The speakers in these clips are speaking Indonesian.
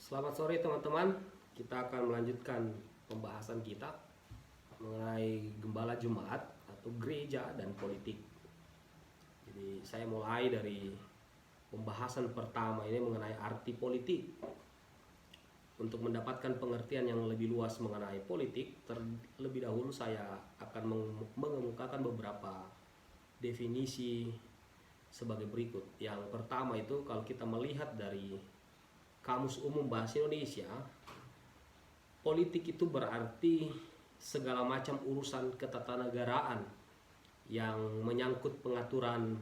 Selamat sore teman-teman. Kita akan melanjutkan pembahasan kita mengenai gembala jemaat atau gereja dan politik. Jadi saya mulai dari pembahasan pertama ini mengenai arti politik. Untuk mendapatkan pengertian yang lebih luas mengenai politik, terlebih dahulu saya akan mengemukakan beberapa definisi sebagai berikut. Yang pertama itu, kalau kita melihat dari Kamus Umum Bahasa Indonesia, politik itu berarti segala macam urusan ketatanegaraan yang menyangkut pengaturan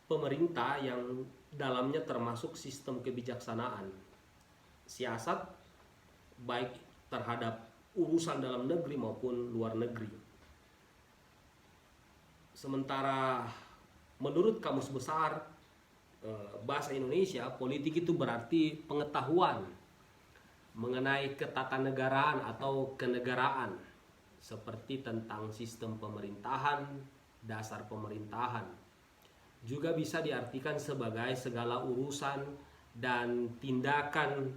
pemerintah yang dalamnya termasuk sistem kebijaksanaan, siasat baik terhadap urusan dalam negeri maupun luar negeri. Sementara menurut Kamus Besar Bahasa Indonesia, politik itu berarti pengetahuan mengenai ketatanegaraan atau kenegaraan, seperti tentang sistem pemerintahan, dasar pemerintahan. Juga bisa diartikan sebagai segala urusan dan tindakan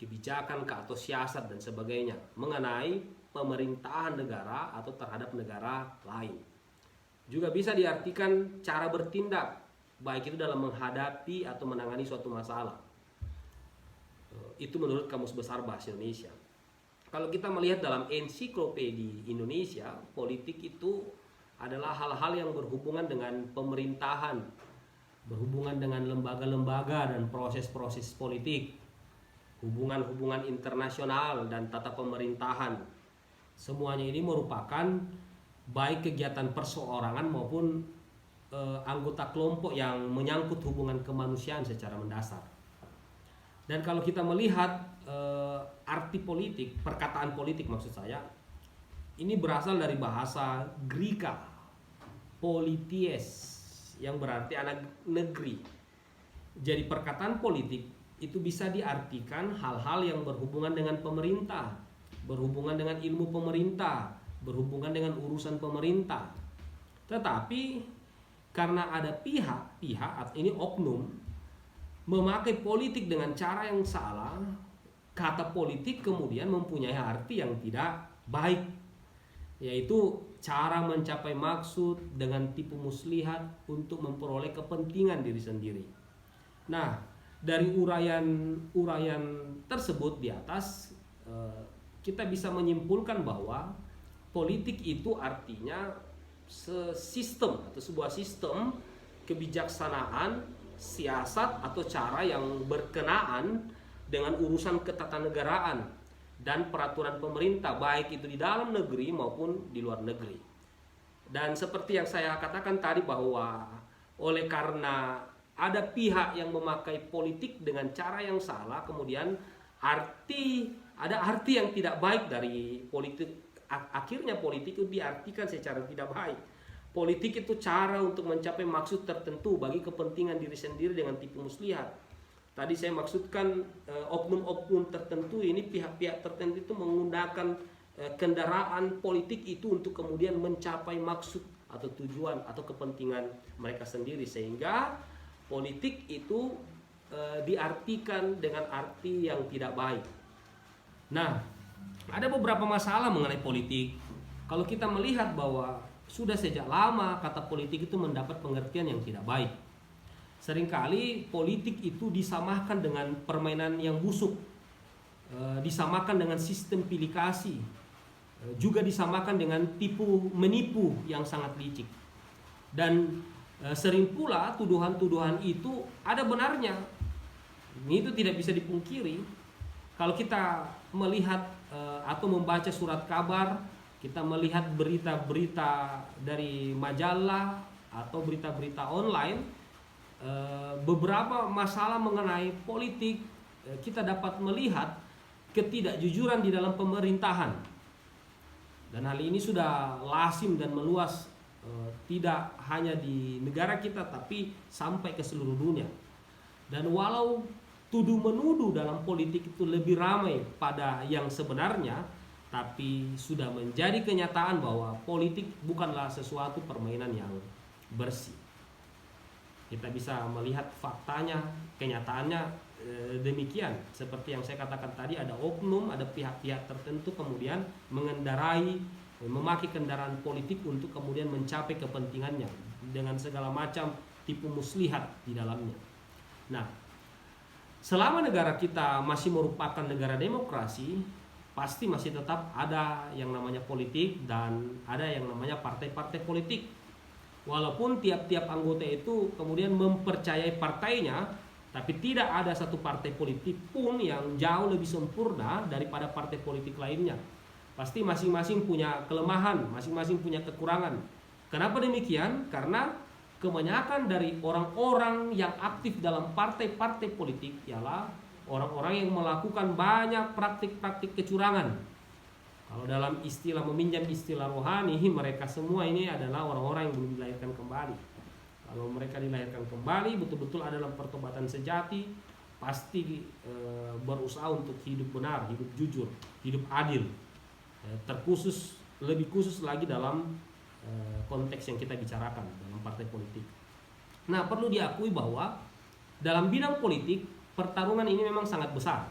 kebijakan atau siasat dan sebagainya mengenai pemerintahan negara atau terhadap negara lain. Juga bisa diartikan cara bertindak, baik itu dalam menghadapi atau menangani suatu masalah. Itu menurut Kamus Besar Bahasa Indonesia. Kalau kita melihat dalam ensiklopedia Indonesia, politik itu adalah hal-hal yang berhubungan dengan pemerintahan, berhubungan dengan lembaga-lembaga dan proses-proses politik, hubungan-hubungan internasional dan tata pemerintahan. Semuanya ini merupakan baik kegiatan perseorangan maupun anggota kelompok yang menyangkut hubungan kemanusiaan secara mendasar. Dan kalau kita melihat arti politik, perkataan politik maksud saya, ini berasal dari bahasa Greka, polities, yang berarti anak negeri. Jadi perkataan politik itu bisa diartikan hal-hal yang berhubungan dengan pemerintah, berhubungan dengan ilmu pemerintah, berhubungan dengan urusan pemerintah. Tetapi karena ada pihak ini oknum memakai politik dengan cara yang salah, kata politik kemudian mempunyai arti yang tidak baik, yaitu cara mencapai maksud dengan tipu muslihat untuk memperoleh kepentingan diri sendiri. Nah, dari uraian tersebut di atas, kita bisa menyimpulkan bahwa politik itu artinya sistem atau sebuah sistem kebijaksanaan, siasat atau cara yang berkenaan dengan urusan ketatanegaraan dan peraturan pemerintah, baik itu di dalam negeri maupun di luar negeri. Dan seperti yang saya katakan tadi, bahwa oleh karena ada pihak yang memakai politik dengan cara yang salah, kemudian ada arti yang tidak baik dari politik. Akhirnya politik itu diartikan secara tidak baik. Politik itu cara untuk mencapai maksud tertentu bagi kepentingan diri sendiri dengan tipu muslihat. Tadi saya maksudkan oknum-oknum tertentu ini, pihak-pihak tertentu itu menggunakan kendaraan politik itu untuk kemudian mencapai maksud atau tujuan atau kepentingan mereka sendiri, sehingga politik itu diartikan dengan arti yang tidak baik. Nah, ada beberapa masalah mengenai politik. Kalau kita melihat bahwa sudah sejak lama kata politik itu mendapat pengertian yang tidak baik. Seringkali politik itu disamakan dengan permainan yang busuk, disamakan dengan sistem pilih kasih, juga disamakan dengan tipu menipu yang sangat licik. Dan sering pula tuduhan-tuduhan itu ada benarnya. Ini itu tidak bisa dipungkiri. Kalau kita melihat atau membaca surat kabar, kita melihat berita-berita dari majalah atau berita-berita online, beberapa masalah mengenai politik, kita dapat melihat ketidakjujuran di dalam pemerintahan. Dan hal ini sudah lazim dan meluas, tidak hanya di negara kita tapi sampai ke seluruh dunia. Dan walau tuduh-menuduh dalam politik itu lebih ramai pada yang sebenarnya, tapi sudah menjadi kenyataan bahwa politik bukanlah sesuatu permainan yang bersih. Kita bisa melihat faktanya, kenyataannya demikian. Seperti yang saya katakan tadi, ada oknum, ada pihak-pihak tertentu kemudian mengendarai, memakai kendaraan politik untuk kemudian mencapai kepentingannya dengan segala macam tipu muslihat di dalamnya. Nah, selama negara kita masih merupakan negara demokrasi, pasti masih tetap ada yang namanya politik dan ada yang namanya partai-partai politik. Walaupun tiap-tiap anggota itu kemudian mempercayai partainya, tapi tidak ada satu partai politik pun yang jauh lebih sempurna daripada partai politik lainnya. Pasti masing-masing punya kelemahan, masing-masing punya kekurangan. Kenapa demikian? Karena kebanyakan dari orang-orang yang aktif dalam partai-partai politik ialah orang-orang yang melakukan banyak praktik-praktik kecurangan. Kalau dalam istilah, meminjam istilah rohani, mereka semua ini adalah orang-orang yang belum dilahirkan kembali. Kalau mereka dilahirkan kembali, betul-betul ada dalam pertobatan sejati, pasti berusaha untuk hidup benar, hidup jujur, hidup adil. Terkhusus, lebih khusus lagi dalam konteks yang kita bicarakan dalam partai politik. Nah, perlu diakui bahwa dalam bidang politik pertarungan ini memang sangat besar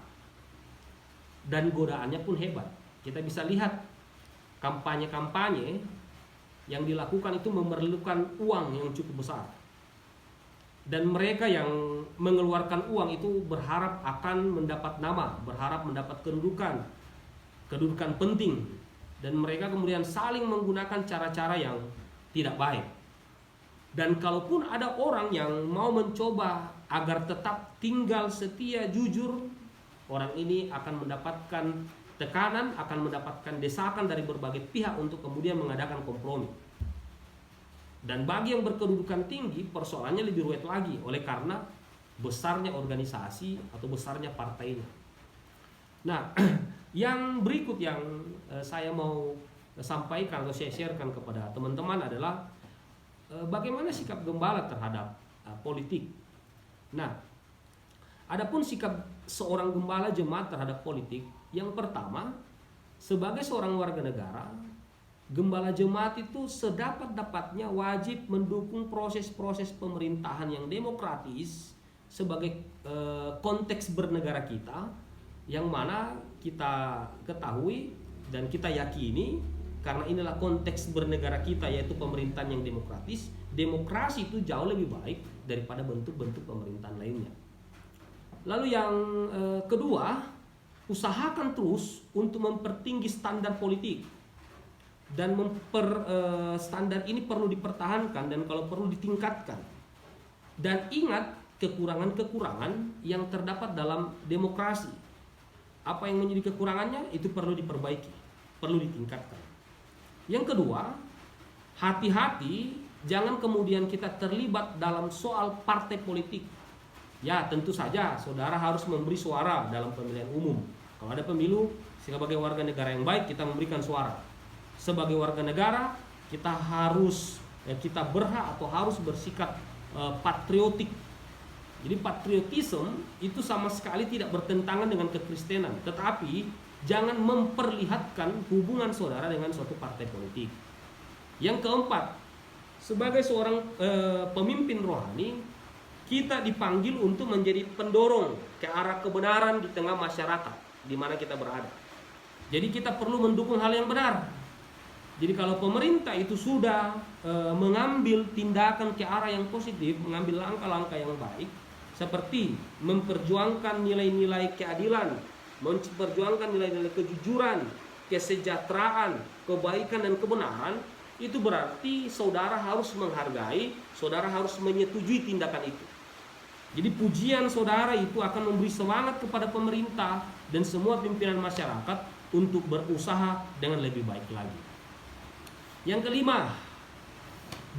dan godaannya pun hebat. Kita bisa lihat kampanye-kampanye yang dilakukan itu memerlukan uang yang cukup besar, dan mereka yang mengeluarkan uang itu berharap akan mendapat nama, berharap mendapat kedudukan penting, dan mereka kemudian saling menggunakan cara-cara yang tidak baik. Dan kalaupun ada orang yang mau mencoba agar tetap tinggal setia, jujur, orang ini akan mendapatkan tekanan, akan mendapatkan desakan dari berbagai pihak untuk kemudian mengadakan kompromi. Dan bagi yang berkedudukan tinggi, persoalannya lebih rumit lagi oleh karena besarnya organisasi atau besarnya partainya. Nah, yang berikut yang saya mau sampaikan atau saya sharekan kepada teman-teman adalah bagaimana sikap gembala terhadap politik. Nah, adapun sikap seorang gembala jemaat terhadap politik, yang pertama, sebagai seorang warga negara, gembala jemaat itu sedapat-dapatnya wajib mendukung proses-proses pemerintahan yang demokratis sebagai konteks bernegara kita, yang mana kita ketahui dan kita yakini, karena inilah konteks bernegara kita, yaitu pemerintahan yang demokratis. Demokrasi itu jauh lebih baik daripada bentuk-bentuk pemerintahan lainnya. Lalu yang kedua, usahakan terus untuk mempertinggi standar politik, dan standar ini perlu dipertahankan dan kalau perlu ditingkatkan. Dan ingat kekurangan-kekurangan yang terdapat dalam demokrasi. Apa yang menjadi kekurangannya itu perlu diperbaiki, perlu ditingkatkan. Yang kedua, hati-hati jangan kemudian kita terlibat dalam soal partai politik. Ya, tentu saja saudara harus memberi suara dalam pemilihan umum. Kalau ada pemilu, sebagai warga negara yang baik kita memberikan suara. Sebagai warga negara kita berhak atau harus bersikap patriotik. Jadi patriotisme itu sama sekali tidak bertentangan dengan kekristenan, tetapi jangan memperlihatkan hubungan saudara dengan suatu partai politik. Yang keempat, sebagai seorang pemimpin rohani, kita dipanggil untuk menjadi pendorong ke arah kebenaran di tengah masyarakat di mana kita berada. Jadi kita perlu mendukung hal yang benar. Jadi kalau pemerintah itu sudah mengambil tindakan ke arah yang positif, mengambil langkah-langkah yang baik, seperti memperjuangkan nilai-nilai keadilan, memperjuangkan nilai-nilai kejujuran, kesejahteraan, kebaikan dan kebenaran, itu berarti saudara harus menghargai, saudara harus menyetujui tindakan itu. Jadi pujian saudara itu akan memberi semangat kepada pemerintah dan semua pimpinan masyarakat untuk berusaha dengan lebih baik lagi. Yang kelima,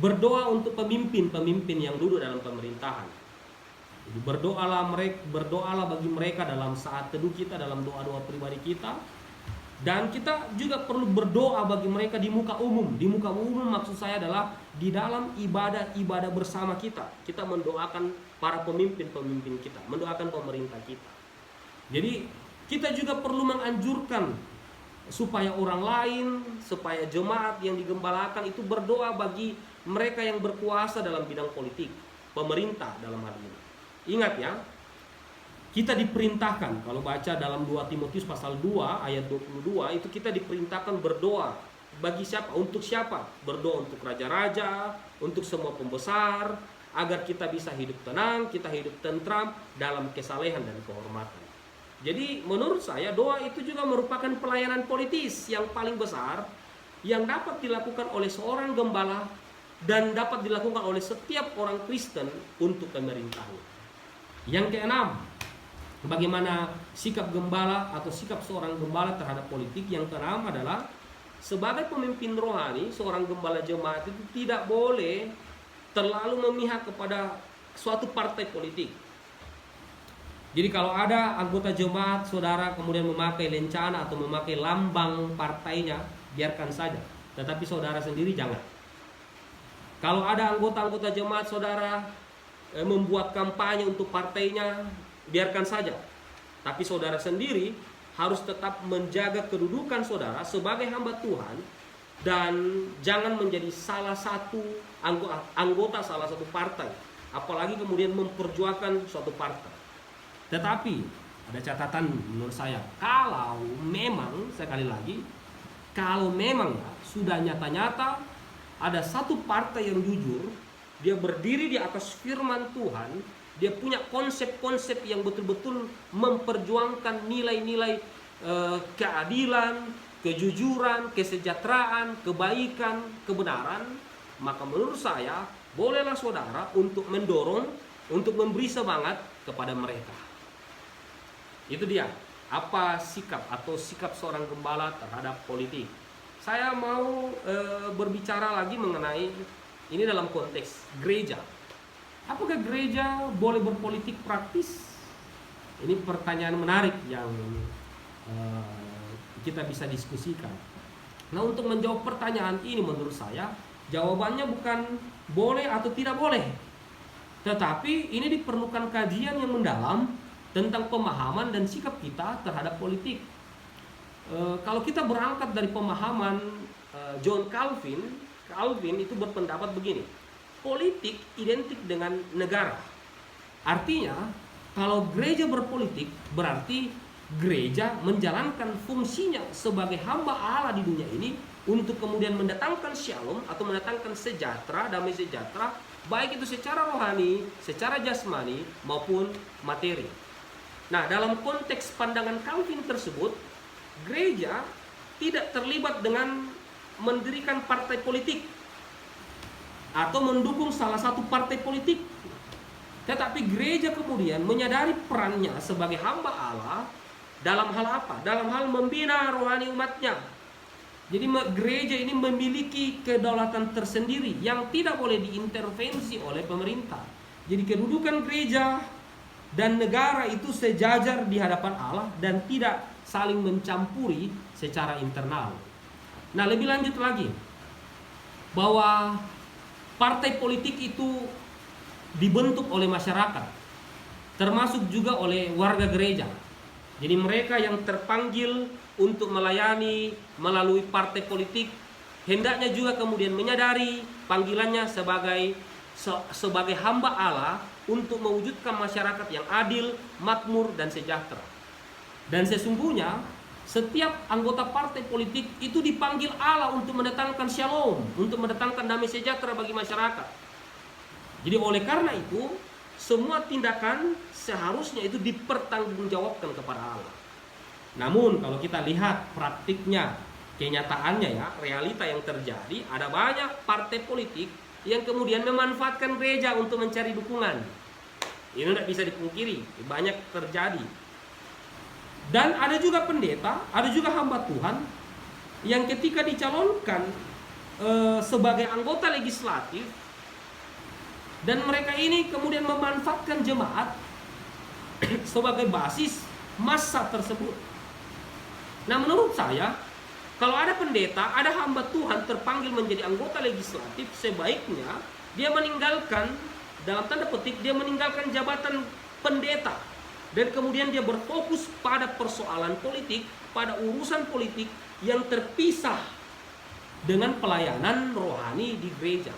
berdoa untuk pemimpin-pemimpin yang duduk dalam pemerintahan. Jadi berdoalah bagi mereka dalam saat teduh kita, dalam doa-doa pribadi kita. Dan kita juga perlu berdoa bagi mereka di muka umum. Di muka umum maksud saya adalah di dalam ibadah-ibadah bersama kita. Kita mendoakan para pemimpin-pemimpin kita, mendoakan pemerintah kita. Jadi kita juga perlu menganjurkan supaya orang lain, supaya jemaat yang digembalakan itu berdoa bagi mereka yang berkuasa dalam bidang politik, pemerintah dalam hal ini. Ingat ya, kita diperintahkan, kalau baca dalam 2 Timotius pasal 2 ayat 22, itu kita diperintahkan berdoa. Bagi siapa? Untuk siapa? Berdoa untuk raja-raja, untuk semua pembesar, agar kita bisa hidup tenang, kita hidup tentram dalam kesalehan dan kehormatan. Jadi menurut saya doa itu juga merupakan pelayanan politis yang paling besar yang dapat dilakukan oleh seorang gembala dan dapat dilakukan oleh setiap orang Kristen untuk pemerintahnya. Yang keenam, bagaimana sikap gembala atau sikap seorang gembala terhadap politik. Yang keenam adalah sebagai pemimpin rohani, seorang gembala jemaat itu tidak boleh terlalu memihak kepada suatu partai politik. Jadi kalau ada anggota jemaat saudara kemudian memakai lencana atau memakai lambang partainya, biarkan saja. Tetapi saudara sendiri jangan. Kalau ada anggota-anggota jemaat saudara membuat kampanye untuk partainya, biarkan saja. Tapi saudara sendiri harus tetap menjaga kedudukan saudara sebagai hamba Tuhan dan jangan menjadi salah satu anggota salah satu partai, apalagi kemudian memperjuangkan suatu partai. Tetapi ada catatan menurut saya, kalau memang sekali lagi, kalau memang ya, sudah nyata-nyata ada satu partai yang jujur, dia berdiri di atas firman Tuhan, dia punya konsep-konsep yang betul-betul memperjuangkan nilai-nilai keadilan, kejujuran, kesejahteraan, kebaikan, kebenaran, maka menurut saya bolehlah saudara untuk mendorong, untuk memberi semangat kepada mereka. Itu dia, apa sikap atau sikap seorang gembala terhadap politik. Saya mau berbicara lagi mengenai ini dalam konteks gereja. Apakah gereja boleh berpolitik praktis? Ini pertanyaan menarik yang kita bisa diskusikan. Nah, untuk menjawab pertanyaan ini menurut saya jawabannya bukan boleh atau tidak boleh, tetapi ini diperlukan kajian yang mendalam tentang pemahaman dan sikap kita terhadap politik. Kalau kita berangkat dari pemahaman John Calvin itu berpendapat begini: politik identik dengan negara. Artinya, kalau gereja berpolitik berarti gereja menjalankan fungsinya sebagai hamba Allah di dunia ini untuk kemudian mendatangkan shalom atau mendatangkan sejahtera, damai sejahtera, baik itu secara rohani, secara jasmani maupun materi. Nah, dalam konteks pandangan Calvin tersebut, gereja tidak terlibat dengan mendirikan partai politik atau mendukung salah satu partai politik. Tetapi gereja kemudian menyadari perannya sebagai hamba Allah dalam hal apa? Dalam hal membina rohani umatnya. Jadi gereja ini memiliki kedaulatan tersendiri yang tidak boleh diintervensi oleh pemerintah. Jadi kedudukan gereja dan negara itu sejajar di hadapan Allah dan tidak saling mencampuri secara internal. Nah, lebih lanjut lagi, bahwa partai politik itu dibentuk oleh masyarakat, termasuk juga oleh warga gereja. Jadi mereka yang terpanggil untuk melayani melalui partai politik hendaknya juga kemudian menyadari panggilannya sebagai hamba Allah untuk mewujudkan masyarakat yang adil, makmur, dan sejahtera. Dan sesungguhnya setiap anggota partai politik itu dipanggil Allah untuk mendatangkan shalom, untuk mendatangkan damai sejahtera bagi masyarakat. Jadi oleh karena itu, semua tindakan seharusnya itu dipertanggungjawabkan kepada Allah. Namun kalau kita lihat praktiknya, kenyataannya ya, realita yang terjadi, ada banyak partai politik yang kemudian memanfaatkan gereja untuk mencari dukungan. Ini tidak bisa dipungkiri, banyak terjadi. Dan ada juga pendeta, ada juga hamba Tuhan yang ketika dicalonkan sebagai anggota legislatif, dan mereka ini kemudian memanfaatkan jemaat sebagai basis massa tersebut. Nah, menurut saya, kalau ada pendeta, ada hamba Tuhan terpanggil menjadi anggota legislatif, sebaiknya dia meninggalkan, dalam tanda petik, dia meninggalkan jabatan pendeta dan kemudian dia berfokus pada persoalan politik, pada urusan politik yang terpisah dengan pelayanan rohani di gereja.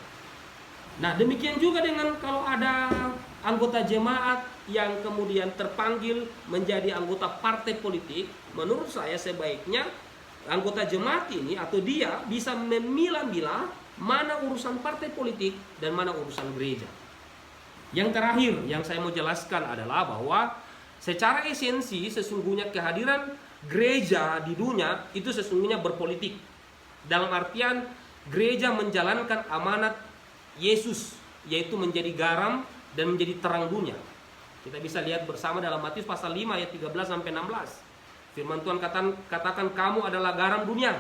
Nah, demikian juga dengan kalau ada anggota jemaat yang kemudian terpanggil menjadi anggota partai politik, menurut saya sebaiknya anggota jemaat ini atau dia bisa memilah-milah mana urusan partai politik dan mana urusan gereja. Yang terakhir yang saya mau jelaskan adalah bahwa secara esensi sesungguhnya kehadiran gereja di dunia itu sesungguhnya berpolitik. Dalam artian gereja menjalankan amanat Yesus, yaitu menjadi garam dan menjadi terang dunia. Kita bisa lihat bersama dalam Matius pasal 5 ayat 13 sampai 16. Firman Tuhan katakan kamu adalah garam dunia.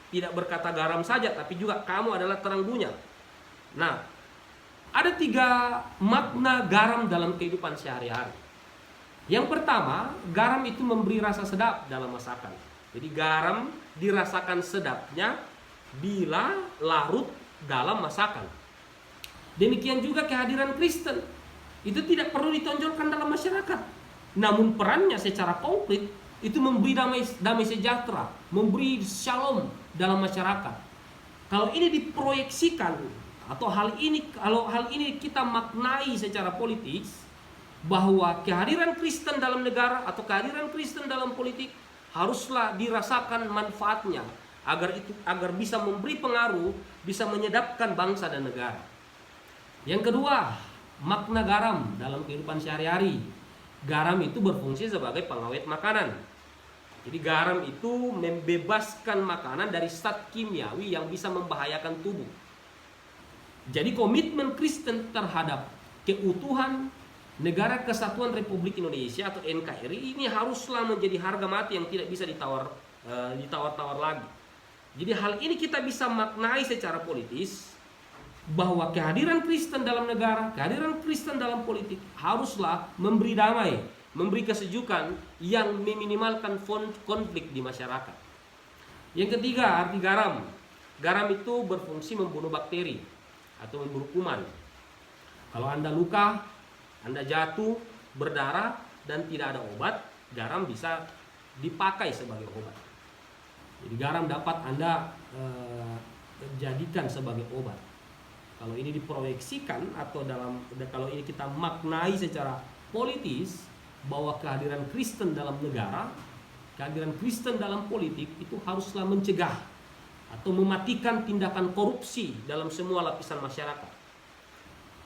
Tidak berkata garam saja, tapi juga kamu adalah terang dunia. Nah, ada 3 makna garam dalam kehidupan sehari-hari. Yang pertama, garam itu memberi rasa sedap dalam masakan. Jadi garam dirasakan sedapnya bila larut dalam masakan. Demikian juga kehadiran Kristen. Itu tidak perlu ditonjolkan dalam masyarakat. Namun perannya secara konkret itu memberi damai sejahtera, memberi shalom dalam masyarakat. Kalau ini diproyeksikan atau kalau hal ini kita maknai secara politis, bahwa kehadiran Kristen dalam negara atau kehadiran Kristen dalam politik haruslah dirasakan manfaatnya agar bisa memberi pengaruh, bisa menyedapkan bangsa dan negara. Yang kedua, makna garam dalam kehidupan sehari-hari. Garam itu berfungsi sebagai pengawet makanan. Jadi garam itu membebaskan makanan dari zat kimiawi yang bisa membahayakan tubuh. Jadi komitmen Kristen terhadap keutuhan Negara Kesatuan Republik Indonesia atau NKRI ini haruslah menjadi harga mati yang tidak bisa ditawar-tawar lagi. Jadi hal ini kita bisa maknai secara politis, bahwa kehadiran Kristen dalam negara, kehadiran Kristen dalam politik haruslah memberi damai, memberi kesejukan yang meminimalkan konflik di masyarakat. Yang ketiga, arti garam. Garam itu berfungsi membunuh bakteri atau membunuh kuman. Kalau Anda luka, Anda jatuh, berdarah, dan tidak ada obat, garam bisa dipakai sebagai obat. Jadi garam dapat Anda jadikan sebagai obat. Kalau ini diproyeksikan atau kalau ini kita maknai secara politis, bahwa kehadiran Kristen dalam negara, kehadiran Kristen dalam politik itu haruslah mencegah atau mematikan tindakan korupsi dalam semua lapisan masyarakat.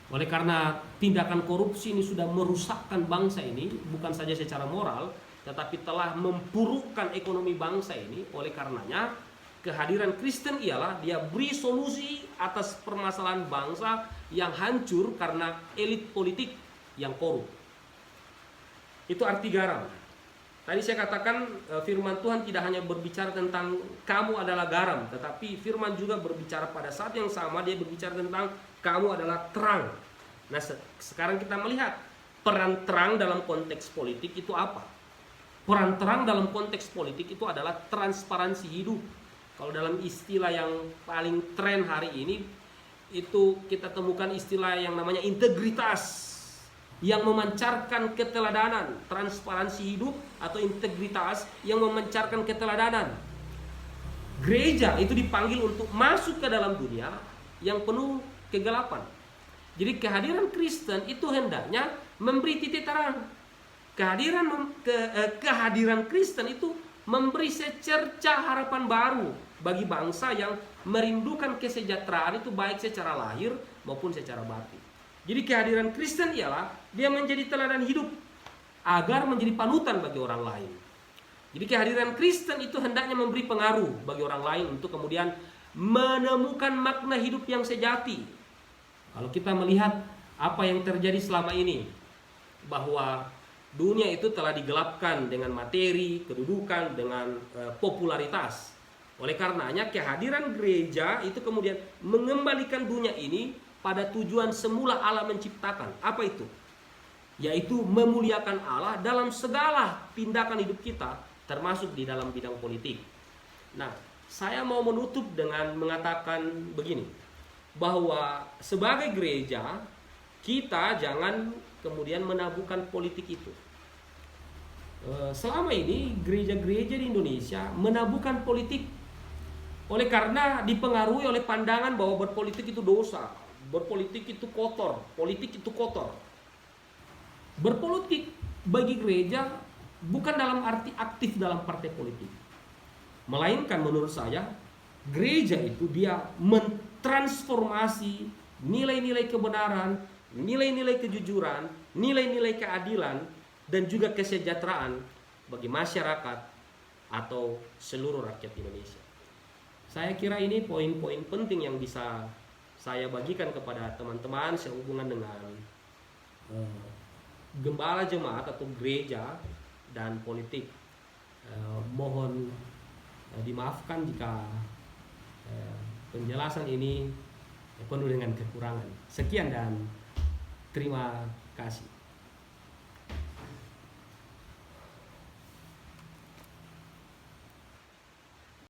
Oleh karena tindakan korupsi ini sudah merusakkan bangsa ini, bukan saja secara moral, tetapi telah memburukkan ekonomi bangsa ini. Oleh karenanya kehadiran Kristen ialah dia beri solusi atas permasalahan bangsa yang hancur karena elit politik yang korup. Itu arti garam. Tadi saya katakan firman Tuhan tidak hanya berbicara tentang kamu adalah garam, tetapi firman juga berbicara pada saat yang sama, dia berbicara tentang kamu adalah terang. Nah, sekarang kita melihat peran terang dalam konteks politik itu apa? Peran terang dalam konteks politik itu adalah transparansi hidup. Kalau dalam istilah yang paling tren hari ini, itu kita temukan istilah yang namanya integritas, yang memancarkan keteladanan. Transparansi hidup atau integritas yang memancarkan keteladanan. Gereja itu dipanggil untuk masuk ke dalam dunia yang penuh kegelapan. Jadi kehadiran Kristen itu hendaknya memberi titik terang. Kehadiran Kristen itu memberi secerca harapan baru bagi bangsa yang merindukan kesejahteraan itu baik secara lahir maupun secara batin. Jadi kehadiran Kristen ialah dia menjadi teladan hidup agar menjadi panutan bagi orang lain. Jadi kehadiran Kristen itu hendaknya memberi pengaruh bagi orang lain untuk kemudian menemukan makna hidup yang sejati. Kalau kita melihat apa yang terjadi selama ini, bahwa dunia itu telah digelapkan dengan materi, kedudukan, dengan popularitas. Oleh karenanya kehadiran gereja itu kemudian mengembalikan dunia ini pada tujuan semula Allah menciptakan. Apa itu? Yaitu memuliakan Allah dalam segala tindakan hidup kita, termasuk di dalam bidang politik. Nah, saya mau menutup dengan mengatakan begini, bahwa sebagai gereja kita jangan kemudian menabuhkan politik itu. Selama ini gereja-gereja di Indonesia menabuhkan politik oleh karena dipengaruhi oleh pandangan bahwa berpolitik itu dosa, berpolitik itu kotor, politik itu kotor. Berpolitik bagi gereja bukan dalam arti aktif dalam partai politik, melainkan menurut saya gereja itu dia mentransformasi nilai-nilai kebenaran, nilai-nilai kejujuran, nilai-nilai keadilan, dan juga kesejahteraan bagi masyarakat atau seluruh rakyat Indonesia. Saya kira ini poin-poin penting yang bisa saya bagikan kepada teman-teman sehubungan dengan gembala jemaat atau gereja dan politik. Mohon dimaafkan jika penjelasan ini penuh dengan kekurangan. Sekian dan terima kasih.